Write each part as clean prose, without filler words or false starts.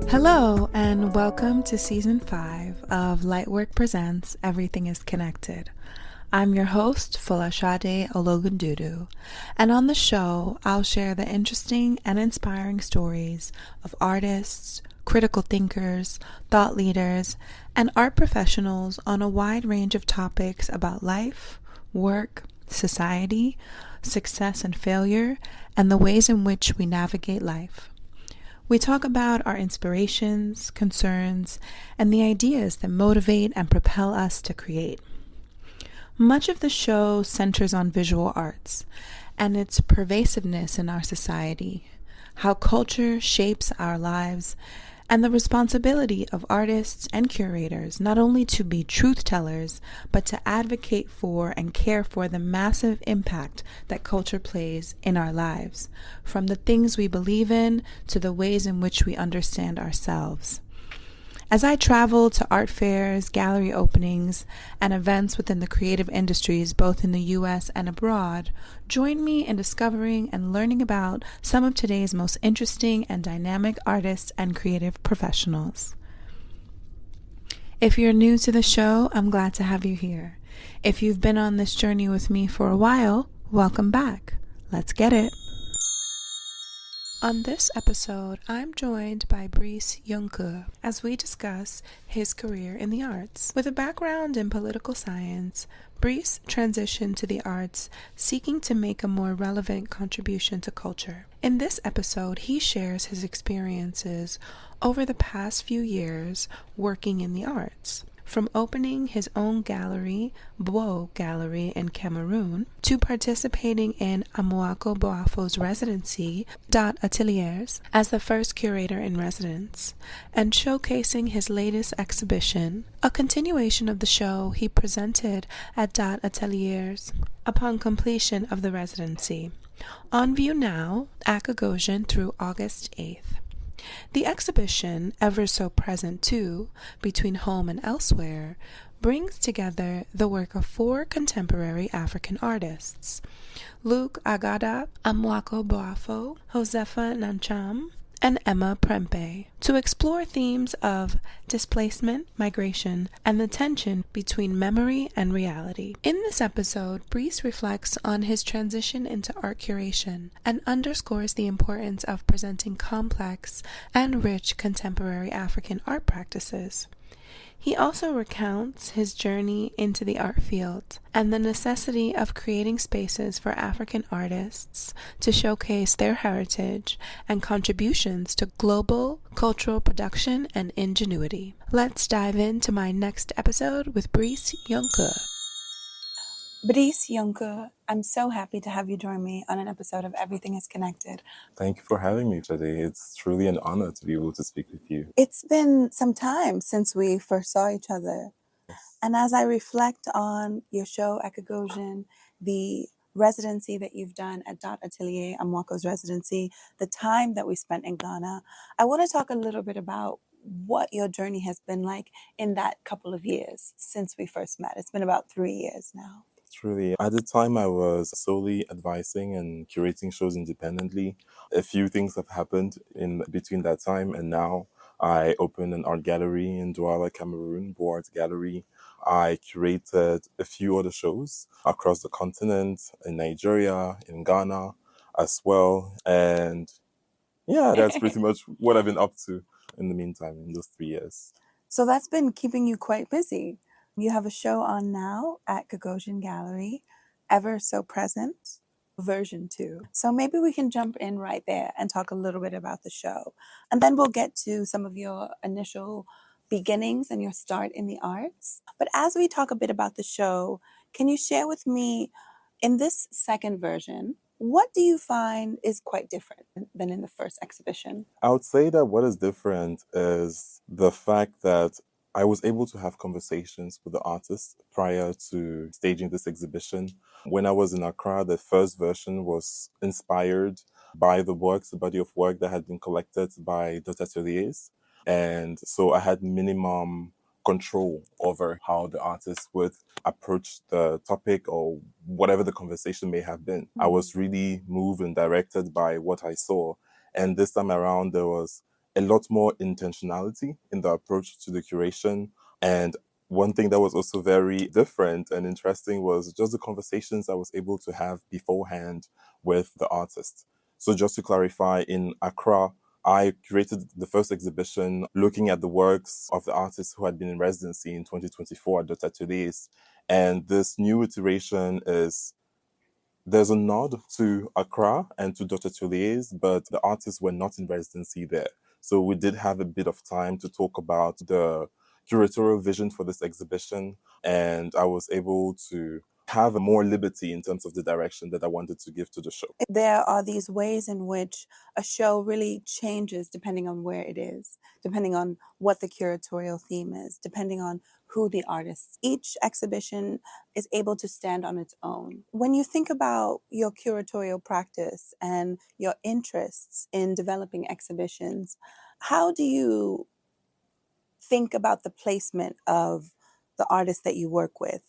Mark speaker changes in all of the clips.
Speaker 1: Hello, and welcome to Season 5 of Lightwork Presents Everything is Connected. I'm your host, Folasade Ologundudu, and on the show, I'll share the interesting and inspiring stories of artists, critical thinkers, thought leaders, and art professionals on a wide range of topics about life, work, society, success and failure, and the ways in which we navigate life. We talk about our inspirations, concerns, and the ideas that motivate and propel us to create. Much of the show centers on visual arts and its pervasiveness in our society, how culture shapes our lives, and the responsibility of artists and curators not only to be truth tellers, but to advocate for and care for the massive impact that culture plays in our lives, from the things we believe in to the ways in which we understand ourselves. As I travel to art fairs, gallery openings, and events within the creative industries, both in the U.S. and abroad, join me in discovering and learning about some of today's most interesting and dynamic artists and creative professionals. If you're new to the show, I'm glad to have you here. If you've been on this journey with me for a while, welcome back. Let's get it. On this episode, I'm joined by Brice Yonkeu as we discuss his career in the arts. With a background in political science, Brice transitioned to the arts, seeking to make a more relevant contribution to culture. In this episode, he shares his experiences over the past few years working in the arts. From opening his own gallery, Bwo Gallery in Cameroon, to participating in Amoako Boafo's residency, dot.aterliers, as the first curator in residence, and showcasing his latest exhibition, a continuation of the show he presented at dot.aterliers upon completion of the residency. On view now at Gagosian through August 8th. The exhibition, ever so present too, between home and elsewhere, brings together the work of 4 contemporary African artists: Luke Agada, Amoako Boafo, Josèfa Ntjam, and Emma Prempeh, to explore themes of displacement, migration, and the tension between memory and reality. In this episode, Brice reflects on his transition into art curation and underscores the importance of presenting complex and rich contemporary African art practices. He also recounts his journey into the art field and the necessity of creating spaces for African artists to showcase their heritage and contributions to global cultural production and ingenuity. Let's dive into my next episode with Brice Yonkeu. Brice Yonkeu, I'm so happy to have you join me on an episode of Everything is Connected.
Speaker 2: Thank you for having me today. It's truly an honor to be able to speak with you.
Speaker 1: It's been some time since we first saw each other. And as I reflect on your show at Gagosian, the residency that you've done at dot.aterliers, Amoako's residency, the time that we spent in Ghana, I want to talk a little bit about what your journey has been like in that couple of years since we first met. It's been about 3 years now.
Speaker 2: Truly. At the time, I was solely advising and curating shows independently. A few things have happened in between that time and now. I opened an art gallery in Douala, Cameroon, Bwo Art Gallery. I curated a few other shows across the continent, in Nigeria, in Ghana as well. And yeah, that's pretty much what I've been up to in the meantime in those 3 years.
Speaker 1: So that's been keeping you quite busy. You have a show on now at Gagosian Gallery, Ever So Present, version 2. So maybe we can jump in right there and talk a little bit about the show. And then we'll get to some of your initial beginnings and your start in the arts. But as we talk a bit about the show, can you share with me, in this second version, what do you find is quite different than in the first exhibition?
Speaker 2: I would say that what is different is the fact that I was able to have conversations with the artists prior to staging this exhibition. When I was in Accra, the first version was inspired by the body of work that had been collected by dot.aterliers. And so I had minimum control over how the artists would approach the topic or whatever the conversation may have been. I was really moved and directed by what I saw. And this time around, there was a lot more intentionality in the approach to the curation. And one thing that was also very different and interesting was just the conversations I was able to have beforehand with the artist. So just to clarify, in Accra, I created the first exhibition looking at the works of the artists who had been in residency in 2024 at dot.aterliers. And this new iteration is there's a nod to Accra and to dot.aterliers, but the artists were not in residency there. So we did have a bit of time to talk about the curatorial vision for this exhibition, and I was able to have a more liberty in terms of the direction that I wanted to give to the show.
Speaker 3: There are these ways in which a show really changes depending on where it is, depending on what the curatorial theme is, depending on who the artists. Each exhibition is able to stand on its own. When you think about your curatorial practice and your interests in developing exhibitions, how do you think about the placement of the artists that you work with,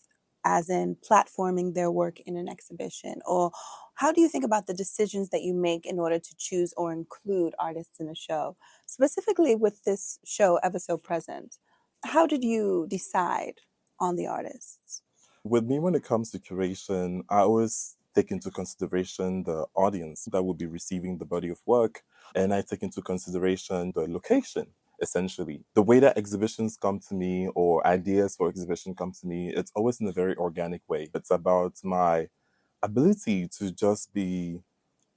Speaker 3: as in platforming their work in an exhibition? Or how do you think about the decisions that you make in order to choose or include artists in a show? Specifically with this show, Ever So Present, how did you decide on the artists?
Speaker 2: With me, when it comes to curation, I always take into consideration the audience that will be receiving the body of work, and I take into consideration the location. Essentially, the way that exhibitions come to me or ideas for exhibition come to me, it's always in a very organic way. It's about my ability to just be,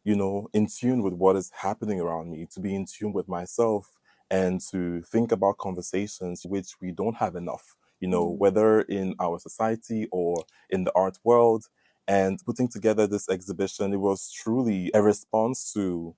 Speaker 2: in tune with what is happening around me, to be in tune with myself, and to think about conversations which we don't have enough, whether in our society or in the art world. And putting together this exhibition, it was truly a response to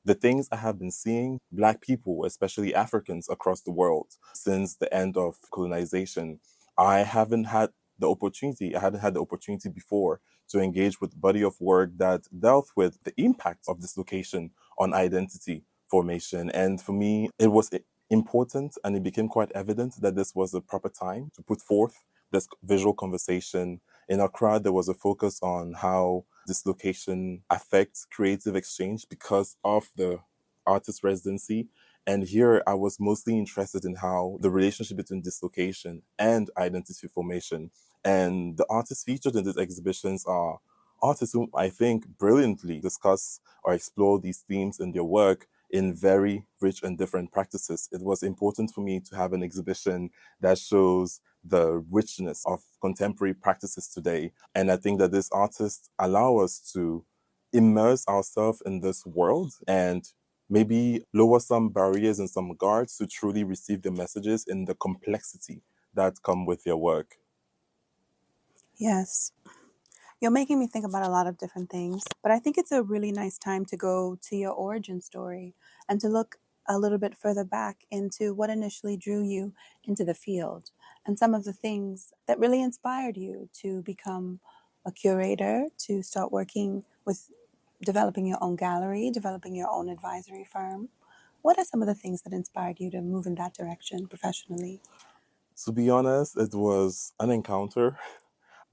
Speaker 2: the things I have been seeing Black people, especially Africans, across the world since the end of colonization. I hadn't had the opportunity before to engage with a body of work that dealt with the impact of dislocation on identity formation. And for me, it was important, and it became quite evident that this was the proper time to put forth this visual conversation. In Accra, there was a focus on how dislocation affects creative exchange because of the artist residency. And here I was mostly interested in how the relationship between dislocation and identity formation. And the artists featured in these exhibitions are artists who I think brilliantly discuss or explore these themes in their work in very rich and different practices. It was important for me to have an exhibition that shows the richness of contemporary practices today. And I think that these artists allow us to immerse ourselves in this world and maybe lower some barriers and some guards to truly receive the messages in the complexity that come with your work.
Speaker 3: Yes. You're making me think about a lot of different things, but I think it's a really nice time to go to your origin story and to look a little bit further back into what initially drew you into the field and some of the things that really inspired you to become a curator, to start working with developing your own gallery, developing your own advisory firm. What are some of the things that inspired you to move in that direction professionally?
Speaker 2: To be honest, it was an encounter.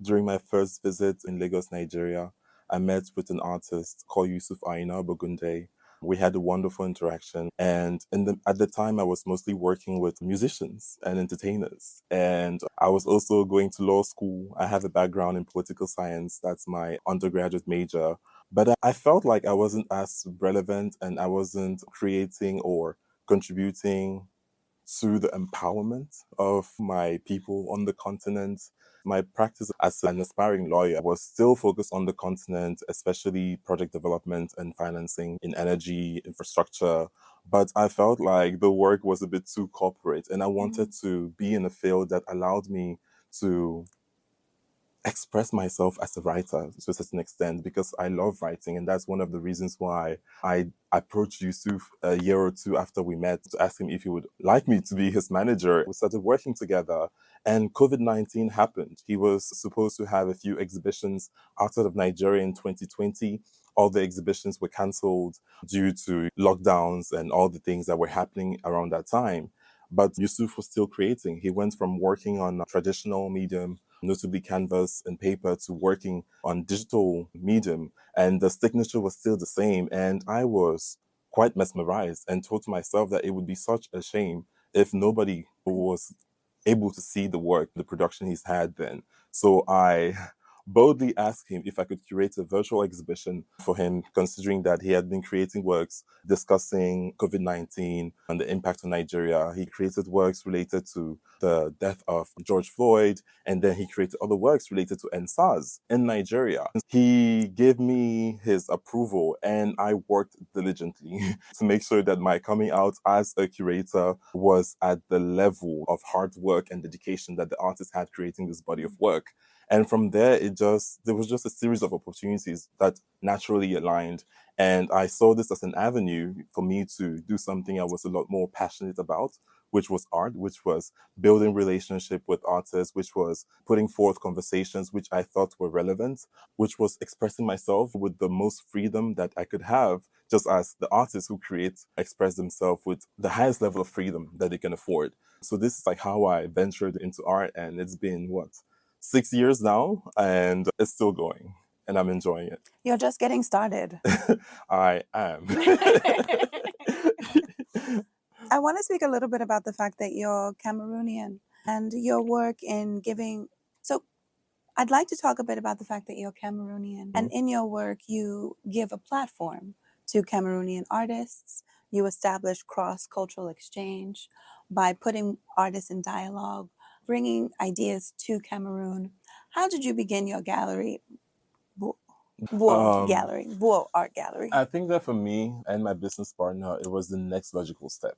Speaker 2: During my first visit in Lagos, Nigeria, I met with an artist called Yusuf Aina Bogunde. We had a wonderful interaction, and at the time, I was mostly working with musicians and entertainers. And I was also going to law school. I have a background in political science. That's my undergraduate major. But I felt like I wasn't as relevant, and I wasn't creating or contributing to the empowerment of my people on the continent. My practice as an aspiring lawyer was still focused on the continent, especially project development and financing in energy, infrastructure. But I felt like the work was a bit too corporate, and I wanted to be in a field that allowed me to express myself as a writer to a certain extent because I love writing. And that's one of the reasons why I approached Yusuf a year or two after we met to ask him if he would like me to be his manager. We started working together, and COVID-19 happened. He was supposed to have a few exhibitions outside of Nigeria in 2020. All the exhibitions were cancelled due to lockdowns and all the things that were happening around that time. But Yusuf was still creating. He went from working on a traditional medium, notably canvas and paper, to working on digital medium. And the signature was still the same. And I was quite mesmerized and told to myself that it would be such a shame if nobody was able to see the work, the production he's had then. So I boldly asked him if I could curate a virtual exhibition for him, considering that he had been creating works discussing COVID-19 and the impact on Nigeria. He created works related to the death of George Floyd, and then he created other works related to NSAS in Nigeria. He gave me his approval, and I worked diligently to make sure that my coming out as a curator was at the level of hard work and dedication that the artist had creating this body of work. And from there, there was just a series of opportunities that naturally aligned. And I saw this as an avenue for me to do something I was a lot more passionate about, which was art, which was building relationship with artists, which was putting forth conversations which I thought were relevant, which was expressing myself with the most freedom that I could have, just as the artists who create express themselves with the highest level of freedom that they can afford. So this is like how I ventured into art, and it's been 6 years now, and it's still going, and I'm enjoying it.
Speaker 3: You're just getting started.
Speaker 2: I am.
Speaker 3: I want to speak a little bit about the fact that you're Cameroonian and your work in giving. So I'd like to talk a bit about the fact that you're Cameroonian. And in your work, you give a platform to Cameroonian artists. You establish cross-cultural exchange by putting artists in dialogue, bringing ideas to Cameroon. How did you begin your gallery? Bwo Art Gallery.
Speaker 2: I think that for me and my business partner, it was the next logical step.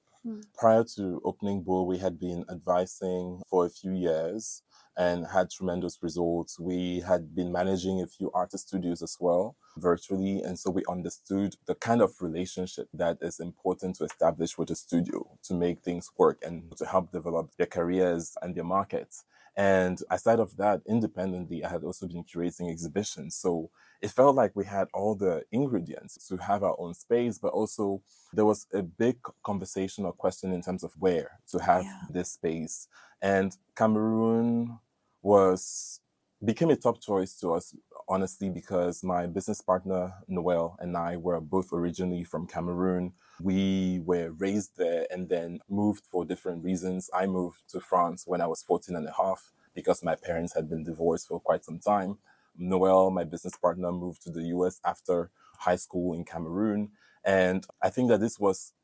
Speaker 2: Prior to opening Bwo, we had been advising for a few years and had tremendous results. We had been managing a few artist studios as well, virtually. And so we understood the kind of relationship that is important to establish with a studio to make things work and to help develop their careers and their markets. And aside of that, independently, I had also been curating exhibitions. So it felt like we had all the ingredients to have our own space, but also there was a big conversation or question in terms of where to have this space. And Cameroon became a top choice to us, honestly, because my business partner, Noel, and I were both originally from Cameroon. We were raised there and then moved for different reasons. I moved to France when I was 14 and a half because my parents had been divorced for quite some time. Noel, my business partner, moved to the US after high school in Cameroon. And I think that this was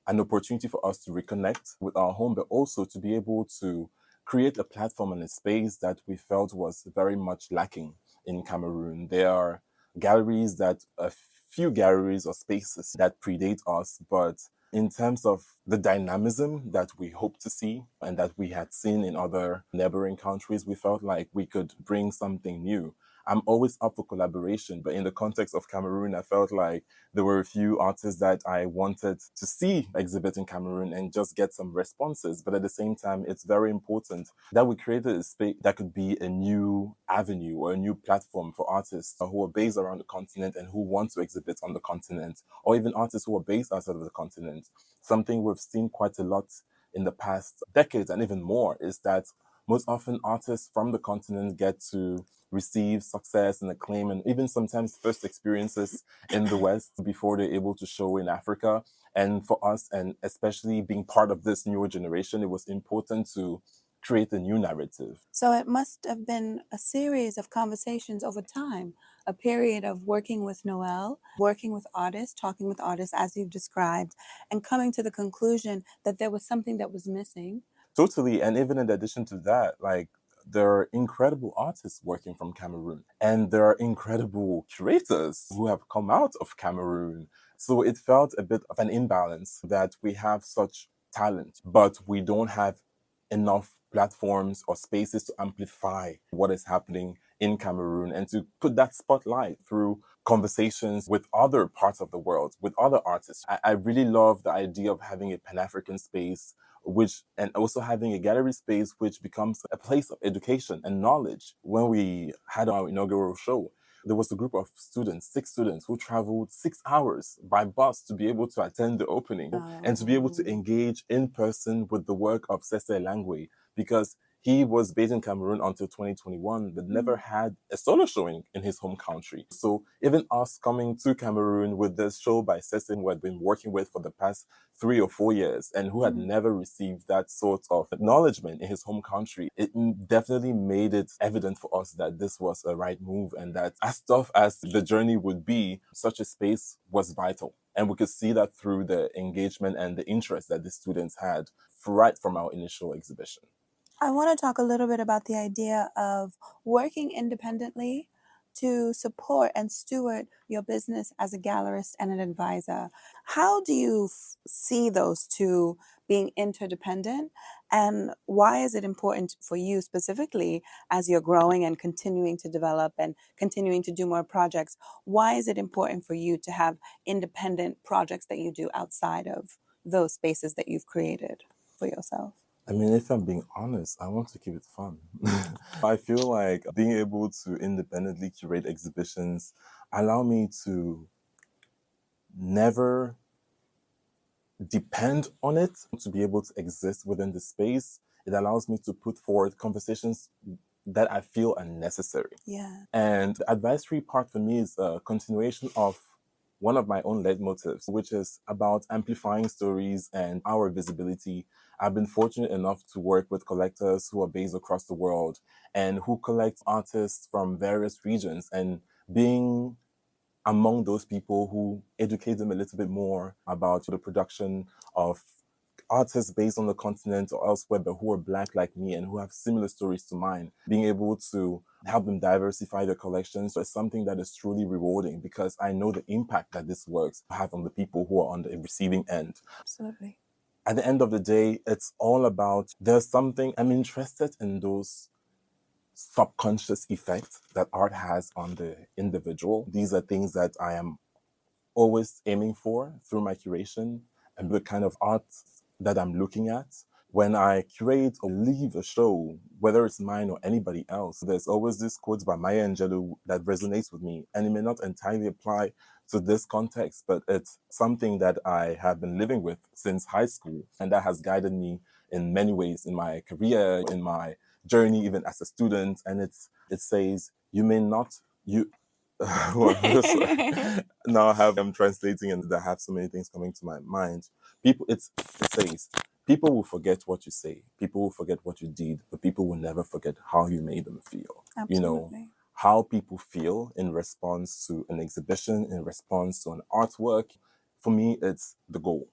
Speaker 2: an opportunity for us to reconnect with our home, but also to be able to create a platform and a space that we felt was very much lacking in Cameroon. There are a few galleries or spaces that predate us, but in terms of the dynamism that we hope to see and that we had seen in other neighboring countries, we felt like we could bring something new. I'm always up for collaboration, but in the context of Cameroon, I felt like there were a few artists that I wanted to see exhibit in Cameroon and just get some responses. But at the same time, it's very important that we created a space that could be a new avenue or a new platform for artists who are based around the continent and who want to exhibit on the continent, or even artists who are based outside of the continent. Something we've seen quite a lot in the past decades and even more is that most often artists from the continent get to receive success and acclaim and even sometimes first experiences in the West before they're able to show in Africa. And for us, and especially being part of this newer generation, it was important to create a new narrative.
Speaker 3: So it must have been a series of conversations over time, a period of working with Noel, working with artists, talking with artists as you've described, and coming to the conclusion that there was something that was missing.
Speaker 2: Totally. And even in addition to that, there are incredible artists working from Cameroon, and there are incredible curators who have come out of Cameroon. So it felt a bit of an imbalance that we have such talent, but we don't have enough platforms or spaces to amplify what is happening in Cameroon and to put that spotlight through conversations with other parts of the world, with other artists. I really love the idea of having a Pan-African space and also having a gallery space which becomes a place of education and knowledge. When we had our inaugural show, there was a group of students, 6 students, who traveled 6 hours by bus to be able to attend the opening and to be able to engage in person with the work of Sese Langwe, because He was based in Cameroon until 2021, but never had a solo showing in his home country. So even us coming to Cameroon with this show by Sesame, who had been working with for the past 3 or 4 years and who had never received that sort of acknowledgement in his home country, it definitely made it evident for us that this was a right move, and that as tough as the journey would be, such a space was vital. And we could see that through the engagement and the interest that the students had right from our initial exhibition.
Speaker 3: I want to talk a little bit about the idea of working independently to support and steward your business as a gallerist and an advisor. How do you see those two being interdependent, and why is it important for you specifically as you're growing and continuing to develop and continuing to do more projects? Why is it important for you to have independent projects that you do outside of those spaces that you've created for yourself?
Speaker 2: I mean, if I'm being honest, I want to keep it fun. I feel like being able to independently curate exhibitions allow me to never depend on it to be able to exist within the space. It allows me to put forward conversations that I feel are necessary.
Speaker 3: Yeah.
Speaker 2: And the advisory part for me is a continuation of one of my own leitmotifs, which is about amplifying stories and our visibility. I've been fortunate enough to work with collectors who are based across the world and who collect artists from various regions, and being among those people who educate them a little bit more about the production of artists based on the continent or elsewhere, but who are Black like me and who have similar stories to mine. Being able to help them diversify their collections is something that is truly rewarding, because I know the impact that this works have on the people who are on the receiving end.
Speaker 3: Absolutely.
Speaker 2: At the end of the day, it's all about, there's something, I'm interested in those subconscious effects that art has on the individual. These are things that I am always aiming for through my curation, and the kind of art that I'm looking at. When I curate or leave a show, whether it's mine or anybody else, there's always this quote by Maya Angelou that resonates with me. And it may not entirely apply to this context, but it's something that I have been living with since high school. And that has guided me in many ways in my career, in my journey, even as a student. And it says, you may not, you, now I'm translating and I have so many things coming to my mind. It says, people will forget what you say, people will forget what you did, but people will never forget how you made them feel.
Speaker 3: Absolutely.
Speaker 2: You know, how people feel in response to an exhibition, in response to an artwork. For me, it's the goal.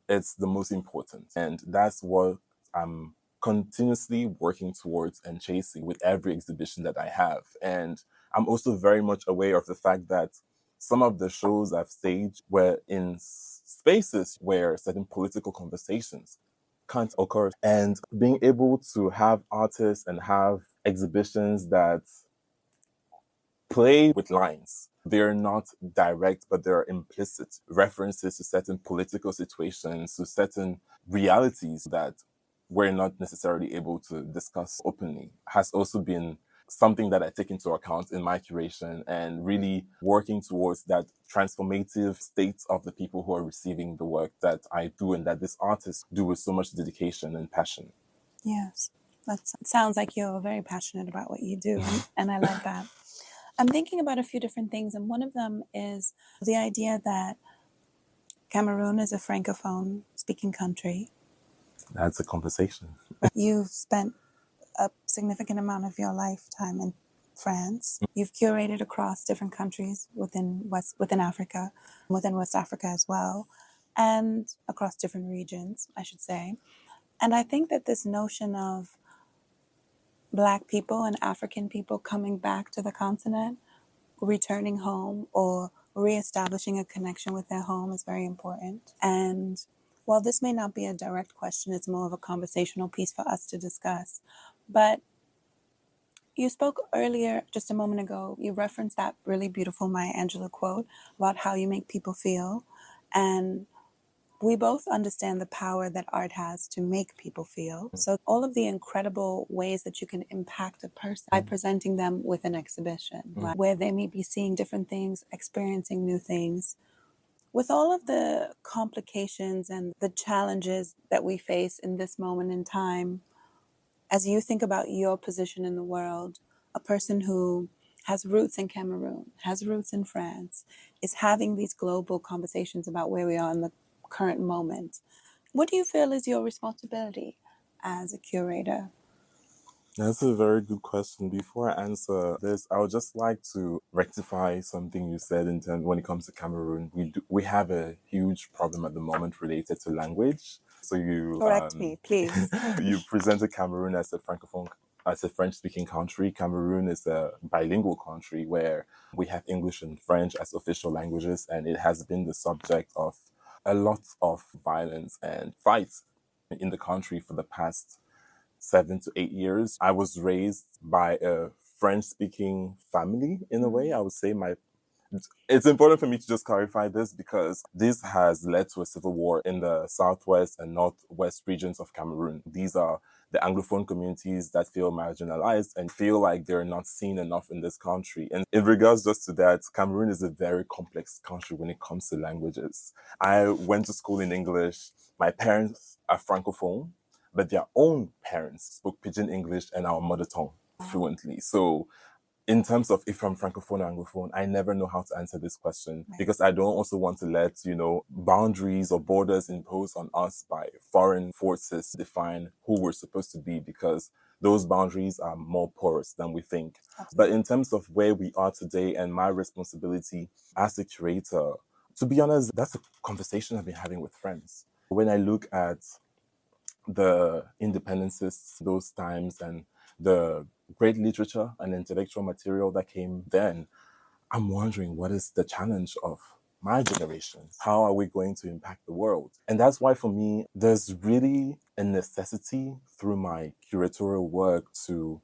Speaker 2: It's the most important. And that's what I'm continuously working towards and chasing with every exhibition that I have. And I'm also very much aware of the fact that some of the shows I've staged were in spaces where certain political conversations can't occur. And being able to have artists and have exhibitions that play with lines. They're not direct, but they're implicit references to certain political situations, to certain realities that we're not necessarily able to discuss openly, has also been something that I take into account in my curation, and really working towards that transformative state of the people who are receiving the work that I do and that these artists do with so much dedication and passion.
Speaker 3: Yes, that sounds like you're very passionate about what you do, and I like that. I'm thinking about a few different things, and one of them is the idea that Cameroon is a francophone speaking country.
Speaker 2: That's a conversation.
Speaker 3: You've spent a significant amount of your lifetime in France. You've curated across different countries within Africa, within West Africa as well, and across different regions, I should say. And I think that this notion of Black people and African people coming back to the continent, returning home or reestablishing a connection with their home is very important. And while this may not be a direct question, it's more of a conversational piece for us to discuss. But you spoke earlier, just a moment ago, you referenced that really beautiful Maya Angelou quote about how you make people feel. And we both understand the power that art has to make people feel. So all of the incredible ways that you can impact a person by presenting them with an exhibition, right, where they may be seeing different things, experiencing new things. With all of the complications and the challenges that we face in this moment in time, as you think about your position in the world, a person who has roots in Cameroon, has roots in France, is having these global conversations about where we are in the current moment. What do you feel is your responsibility as a curator?
Speaker 2: That's a very good question. Before I answer this, I would just like to rectify something you said in terms when it comes to Cameroon. We have a huge problem at the moment related to language. So
Speaker 3: Correct me, please.
Speaker 2: you presented Cameroon as a francophone, as a French-speaking country. Cameroon is a bilingual country where we have English and French as official languages, and it has been the subject of a lot of violence and fights in the country for the past 7 to 8 years. I was raised by a French speaking family in a way. I would say it's important for me to just clarify this because this has led to a civil war in the southwest and northwest regions of Cameroon. These are the Anglophone communities that feel marginalized and feel like they're not seen enough in this country. And in regards just to that, Cameroon is a very complex country when it comes to languages. I went to school in English. My parents are Francophone, but their own parents spoke Pidgin English and our mother tongue fluently. So in terms of if I'm Francophone or Anglophone, I never know how to answer this question because I don't also want to let, boundaries or borders imposed on us by foreign forces define who we're supposed to be because those boundaries are more porous than we think. Absolutely. But in terms of where we are today and my responsibility as a curator, to be honest, that's a conversation I've been having with friends. When I look at the independences those times and the great literature and intellectual material that came then, I'm wondering what is the challenge of my generation? How are we going to impact the world? And that's why for me, there's really a necessity through my curatorial work to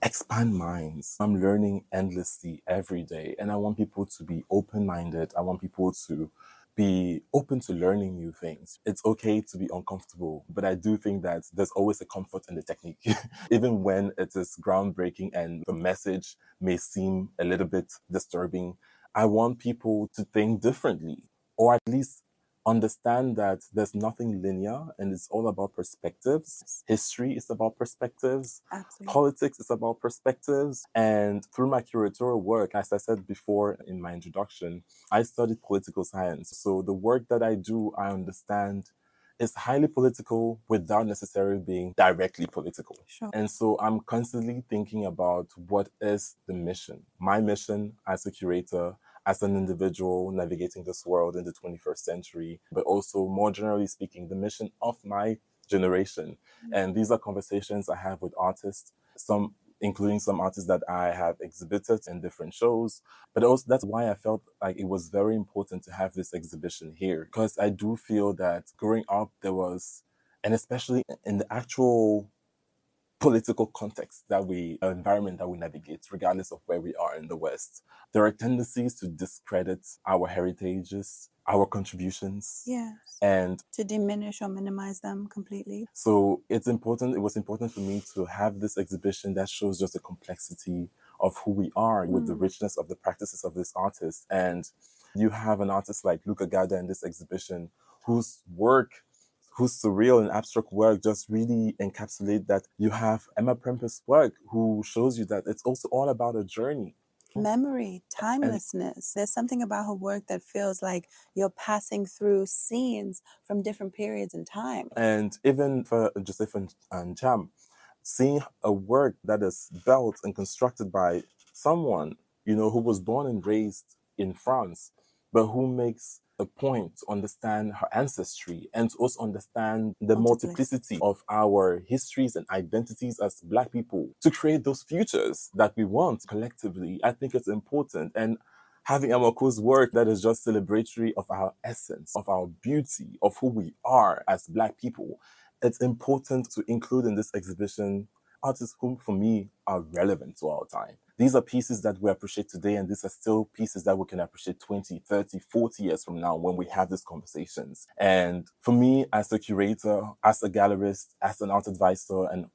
Speaker 2: expand minds. I'm learning endlessly every day, and I want people to be open-minded. I want people to be open to learning new things. It's okay to be uncomfortable, but I do think that there's always a comfort in the technique, even when it is groundbreaking and the message may seem a little bit disturbing. I want people to think differently, or at least understand that there's nothing linear and it's all about perspectives. History is about perspectives. Absolutely. Politics is about perspectives. And through my curatorial work, as I said before in my introduction, I studied political science. So the work that I do, I understand is highly political without necessarily being directly political. Sure. And so I'm constantly thinking about what is the mission. My mission as a curator, as an individual navigating this world in the 21st century, but also more generally speaking, the mission of my generation. Mm-hmm. And these are conversations I have with artists, including some artists that I have exhibited in different shows. But also that's why I felt like it was very important to have this exhibition here, because I do feel that growing up there was, and especially in the actual political context environment that we navigate, regardless of where we are in the West, there are tendencies to discredit our heritages, our contributions.
Speaker 3: Yes.
Speaker 2: And
Speaker 3: to diminish or minimize them completely.
Speaker 2: So it was important for me to have this exhibition that shows just the complexity of who we are with the richness of the practices of this artist. And you have an artist like Agada in this exhibition whose surreal and abstract work just really encapsulate that. You have Emma Prempeh's work who shows you that it's also all about a journey.
Speaker 3: Memory, timelessness. There's something about her work that feels like you're passing through scenes from different periods in time.
Speaker 2: And even for Josèfa Ntjam, seeing a work that is built and constructed by someone, who was born and raised in France, but who makes a point to understand her ancestry and to also understand the multiplicity of our histories and identities as Black people to create those futures that we want collectively. I think it's important. And having Amaako's work that is just celebratory of our essence, of our beauty, of who we are as Black people, it's important to include in this exhibition artists who, for me, are relevant to our time. These are pieces that we appreciate today, and these are still pieces that we can appreciate 20, 30, 40 years from now when we have these conversations. And for me, as a curator, as a gallerist, as an art advisor, and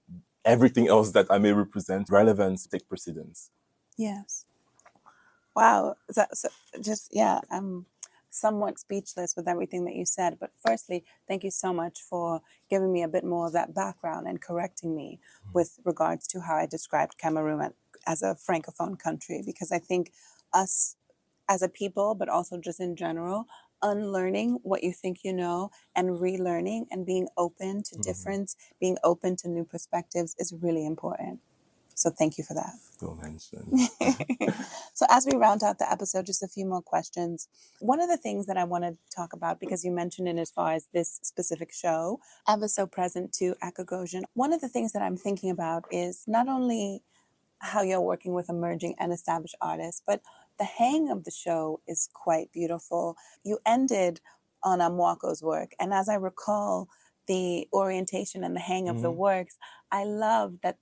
Speaker 2: everything else that I may represent, relevance take precedence.
Speaker 3: Yes. Wow. somewhat speechless with everything that you said. But firstly, thank you so much for giving me a bit more of that background and correcting me with regards to how I described Cameroon as a francophone country, because I think us as a people, but also just in general, unlearning what you think you know and relearning and being open to difference, being open to new perspectives is really important. So thank you for that.
Speaker 2: Don't mention.
Speaker 3: So as we round out the episode, just a few more questions. One of the things that I want to talk about, because you mentioned it as far as this specific show, ever so present to Gagosian, one of the things that I'm thinking about is not only how you're working with emerging and established artists, but the hang of the show is quite beautiful. You ended on Amoako's work, and as I recall the orientation and the hang of the works, I love that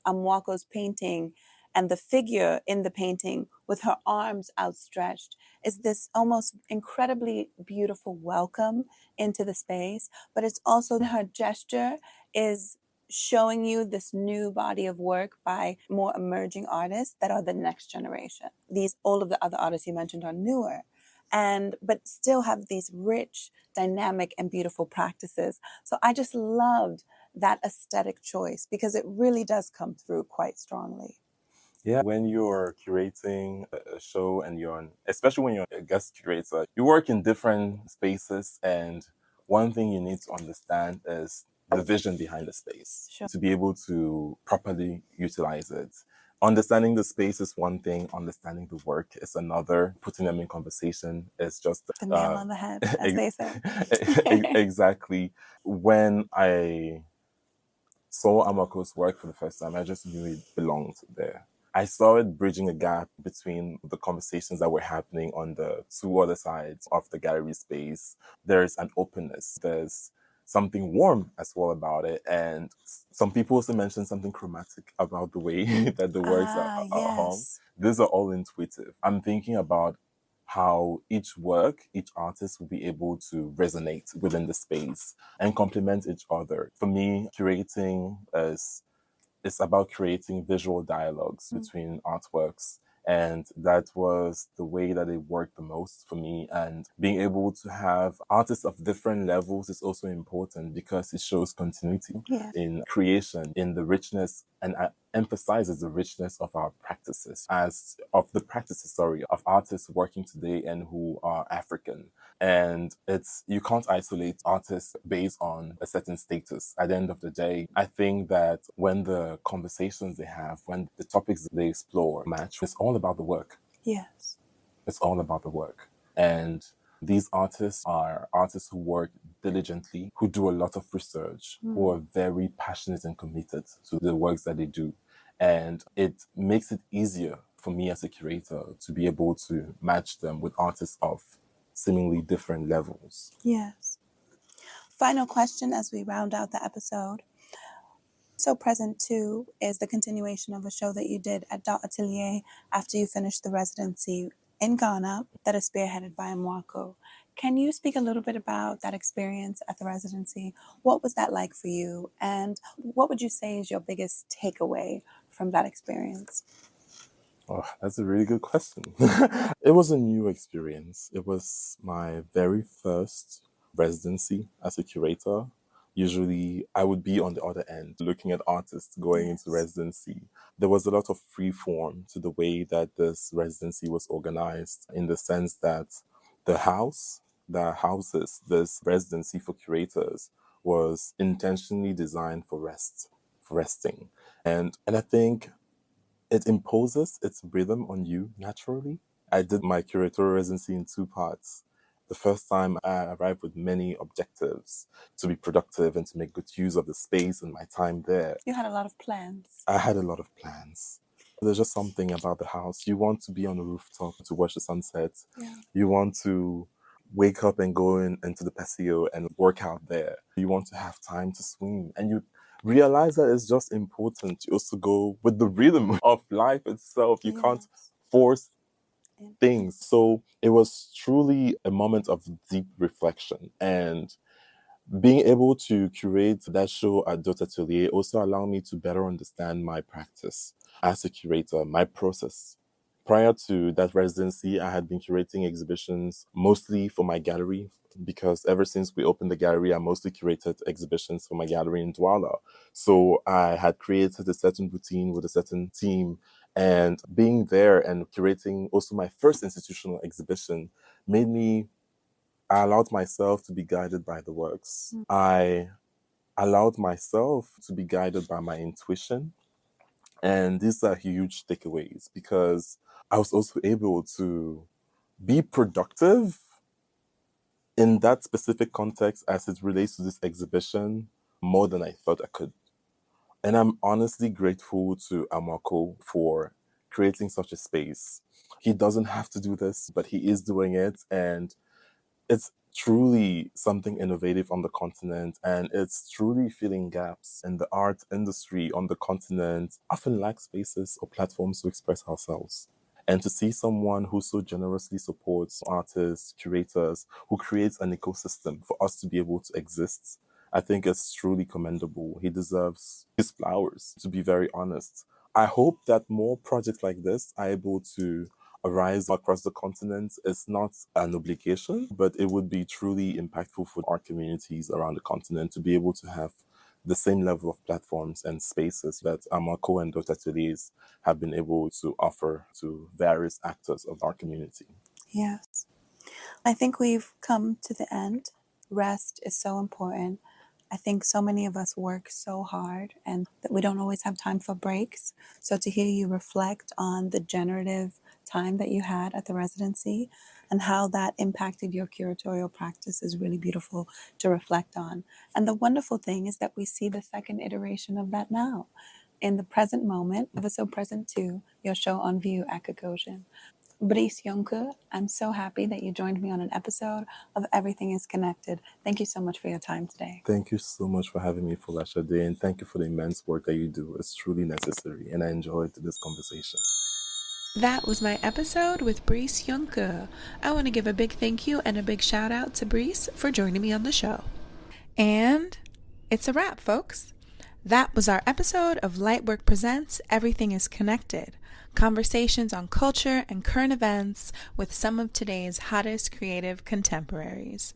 Speaker 3: Amoako's painting and the figure in the painting with her arms outstretched is this almost incredibly beautiful welcome into the space, but it's also her gesture is showing you this new body of work by more emerging artists that are the next generation. All of the other artists you mentioned are newer, but still have these rich, dynamic, and beautiful practices. So I just loved that aesthetic choice because it really does come through quite strongly.
Speaker 2: Yeah, when you're curating a show and especially when you're a guest curator, you work in different spaces, and one thing you need to understand is the vision behind the space to be able to properly utilize it. Understanding the space is one thing, understanding the work is another. Putting them in conversation is just
Speaker 3: the nail on the head, as they say.
Speaker 2: Exactly. When I saw Amako's work for the first time, I just knew it belonged there. I saw it bridging a gap between the conversations that were happening on the two other sides of the gallery space. There's an openness. There's something warm as well about it. And some people also mentioned something chromatic about the way that the works are hung. These are all intuitive. I'm thinking about how each work, each artist will be able to resonate within the space and complement each other. For me, curating it's about creating visual dialogues between artworks. And that was the way that it worked the most for me. And being able to have artists of different levels is also important because it shows continuity in creation, in the richness, and emphasizes the richness of our practices, of artists working today and who are African. And you can't isolate artists based on a certain status. At the end of the day, I think that when the conversations they have, when the topics they explore match, it's all about the work.
Speaker 3: Yes.
Speaker 2: It's all about the work. And these artists are artists who work diligently, who do a lot of research, who are very passionate and committed to the works that they do. And it makes it easier for me as a curator to be able to match them with artists of seemingly different levels.
Speaker 3: Yes. Final question as we round out the episode. So present too is the continuation of a show that you did at dot.ateliers after you finished the residency in Ghana that is spearheaded by Amoako. Can you speak a little bit about that experience at the residency? What was that like for you? And what would you say is your biggest takeaway from that experience?
Speaker 2: Oh, that's a really good question. It was a new experience. It was my very first residency as a curator. Usually I would be on the other end looking at artists going into residency. There was a lot of free form to the way that this residency was organized, in the sense that the house that houses this residency for curators was intentionally designed for resting. And I think it imposes its rhythm on you naturally. I did my curatorial residency in 2 parts. The first time I arrived with many objectives to be productive and to make good use of the space and my time there.
Speaker 3: You had a lot of plans.
Speaker 2: I had a lot of plans. There's just something about the house. You want to be on the rooftop to watch the sunset.
Speaker 3: Yeah.
Speaker 2: You want to wake up and go into the patio and work out there. You want to have time to swim. And you realize that it's just important to also go with the rhythm of life itself. You can't force things. So it was truly a moment of deep reflection. And being able to curate that show at dot.ateliers also allowed me to better understand my practice as a curator, my process. Prior to that residency, I had been curating exhibitions mostly for my gallery, because ever since we opened the gallery, I mostly curated exhibitions for my gallery in Douala. So I had created a certain routine with a certain team, and being there and curating also my first institutional exhibition I allowed myself to be guided by the works. I allowed myself to be guided by my intuition. And these are huge takeaways, because I was also able to be productive in that specific context as it relates to this exhibition more than I thought I could. And I'm honestly grateful to Amoako for creating such a space. He doesn't have to do this, but he is doing it. And it's truly something innovative on the continent, and it's truly filling gaps in the art industry on the continent. Often lack spaces or platforms to express ourselves. And to see someone who so generously supports artists, curators, who creates an ecosystem for us to be able to exist, I think it's truly commendable. He deserves his flowers, to be very honest. I hope that more projects like this are able to arise across the continent. It's not an obligation, but it would be truly impactful for our communities around the continent to be able to have the same level of platforms and spaces that Amoako and dot.aterliers have been able to offer to various actors of our community.
Speaker 3: Yes. I think we've come to the end. Rest is so important. I think so many of us work so hard and that we don't always have time for breaks. So to hear you reflect on the generative time that you had at the residency and how that impacted your curatorial practice is really beautiful to reflect on. And the wonderful thing is that we see the second iteration of that now. In the present moment, ever so present to your show on view at Gagosian. Brice Yonkeu, I'm so happy that you joined me on an episode of Everything is Connected. Thank you so much for your time today.
Speaker 2: Thank you so much for having me, Folasade, and thank you for the immense work that you do. It's truly necessary, and I enjoyed this conversation.
Speaker 1: That was my episode with Brice Yonkeu. I want to give a big thank you and a big shout out to Brice for joining me on the show. And it's a wrap, folks. That was our episode of Lightwork Presents Everything is Connected. Conversations on culture and current events with some of today's hottest creative contemporaries.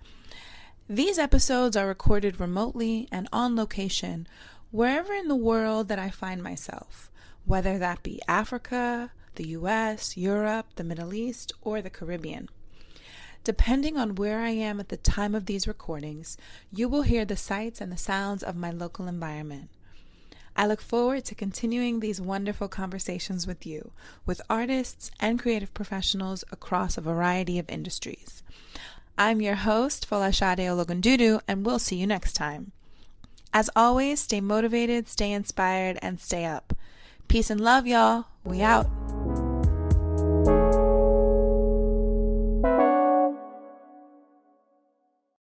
Speaker 1: These episodes are recorded remotely and on location wherever in the world that I find myself, whether that be Africa, the US, Europe, the Middle East, or the Caribbean. Depending on where I am at the time of these recordings, you will hear the sights and the sounds of my local environment. I look forward to continuing these wonderful conversations with you, with artists and creative professionals across a variety of industries. I'm your host, Folasade Ologundudu, and we'll see you next time. As always, stay motivated, stay inspired, and stay up. Peace and love, y'all. We out.